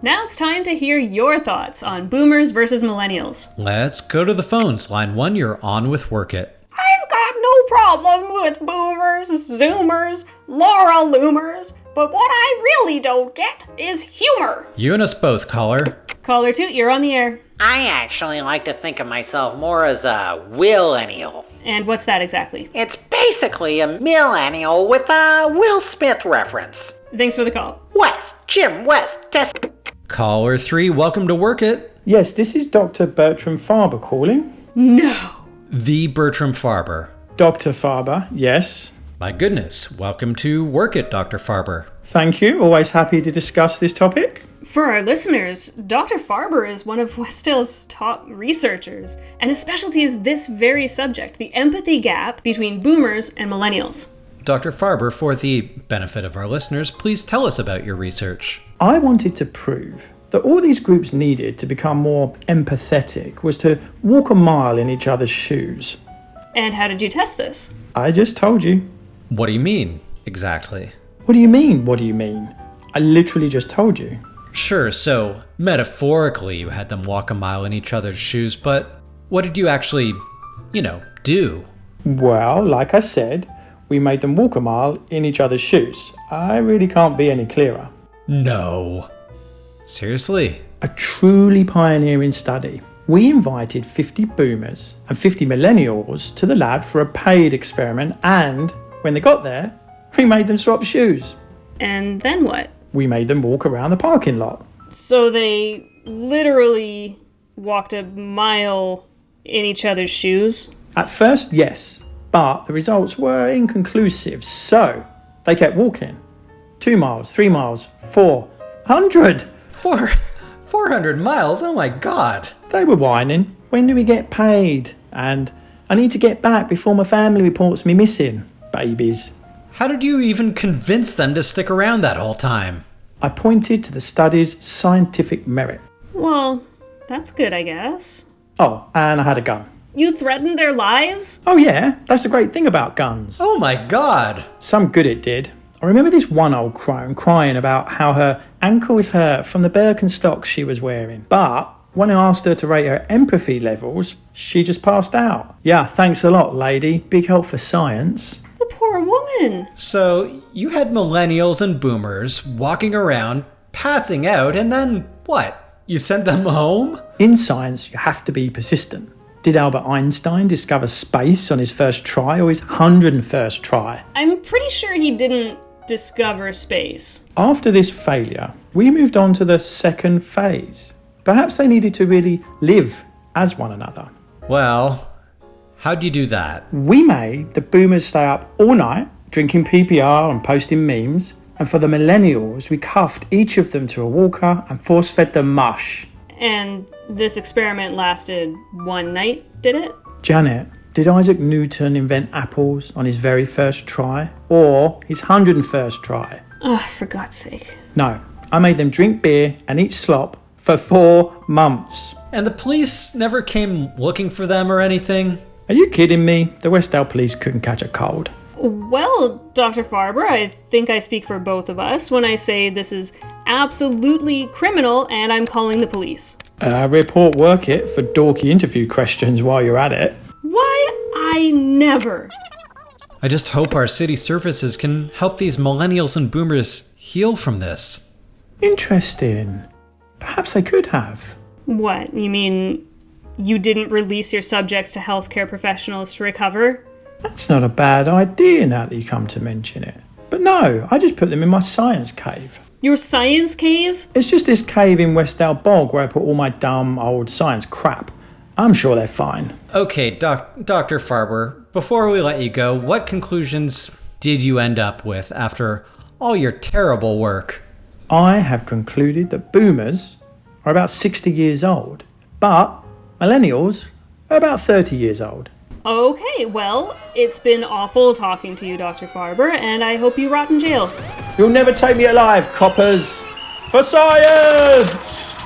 Now it's time to hear your thoughts on boomers versus millennials. Let's go to the phones. Line 1, you're on with Work It. I've got no problem with boomers, zoomers, Laura Loomers, but what I really don't get is humor. You and us both, caller. Caller 2, you're on the air. I actually like to think of myself more as a millennial. And what's that exactly? It's basically a millennial with a Will Smith reference. Thanks for the call. West, Jim West, test. Caller 3, welcome to Work It. Yes, this is Dr. Bertram Farber calling. No. The Bertram Farber. Dr. Farber, yes. My goodness, welcome to Work It, Dr. Farber. Thank you. Always happy to discuss this topic. For our listeners, Dr. Farber is one of Westdale's top researchers, and his specialty is this very subject, the empathy gap between boomers and millennials. Dr. Farber, for the benefit of our listeners, please tell us about your research. I wanted to prove that all these groups needed to become more empathetic was to walk a mile in each other's shoes. And how did you test this? I just told you. What do you mean, exactly? What do you mean, what do you mean? I literally just told you. Sure, so metaphorically you had them walk a mile in each other's shoes, but what did you actually, do? Well, like I said, we made them walk a mile in each other's shoes. I really can't be any clearer. No. Seriously? A truly pioneering study. We invited 50 boomers and 50 millennials to the lab for a paid experiment, and when they got there, we made them swap shoes. And then what? We made them walk around the parking lot. So they literally walked a mile in each other's shoes? At first, yes, but the results were inconclusive, so they kept walking. 2 miles, 3 miles, 400. 400 miles? Oh my god. They were whining, when do we get paid? And I need to get back before my family reports me missing. Babies. How did you even convince them to stick around that whole time? I pointed to the study's scientific merit. Well, that's good, I guess. Oh, and I had a gun. You threatened their lives? Oh yeah, that's the great thing about guns. Oh my god. Some good it did. I remember this one old crone crying about how her ankles hurt from the Birkenstocks she was wearing. But when I asked her to rate her empathy levels, she just passed out. Yeah, thanks a lot, lady. Big help for science. The poor woman. So you had millennials and boomers walking around, passing out, and then what? You sent them home? In science, you have to be persistent. Did Albert Einstein discover space on his first try or his 101st try? I'm pretty sure he didn't discover space. After this failure, we moved on to the second phase. Perhaps they needed to really live as one another. Well, how'd you do that? We made the boomers stay up all night, drinking PPR and posting memes. And for the millennials, we cuffed each of them to a walker and force-fed them mush. And this experiment lasted one night, did it? Janet, did Isaac Newton invent apples on his very first try? Or his 101st try? Oh, for God's sake. No, I made them drink beer and eat slop for 4 months. And the police never came looking for them or anything? Are you kidding me? The Westdale police couldn't catch a cold. Well, Dr. Farber, I think I speak for both of us when I say this is absolutely criminal and I'm calling the police. Report Work It for dorky interview questions while you're at it. Why? I never. I just hope our city services can help these millennials and boomers heal from this. Interesting. Perhaps they could have. What? You mean you didn't release your subjects to healthcare professionals to recover? That's not a bad idea now that you come to mention it. But no, I just put them in my science cave. Your science cave? It's just this cave in Westdale Bog where I put all my dumb old science crap. I'm sure they're fine. Okay, Dr. Farber, before we let you go, what conclusions did you end up with after all your terrible work? I have concluded that boomers are about 60 years old, but millennials are about 30 years old. Okay, well, it's been awful talking to you, Dr. Farber, and I hope you rot in jail. You'll never take me alive, coppers. For science!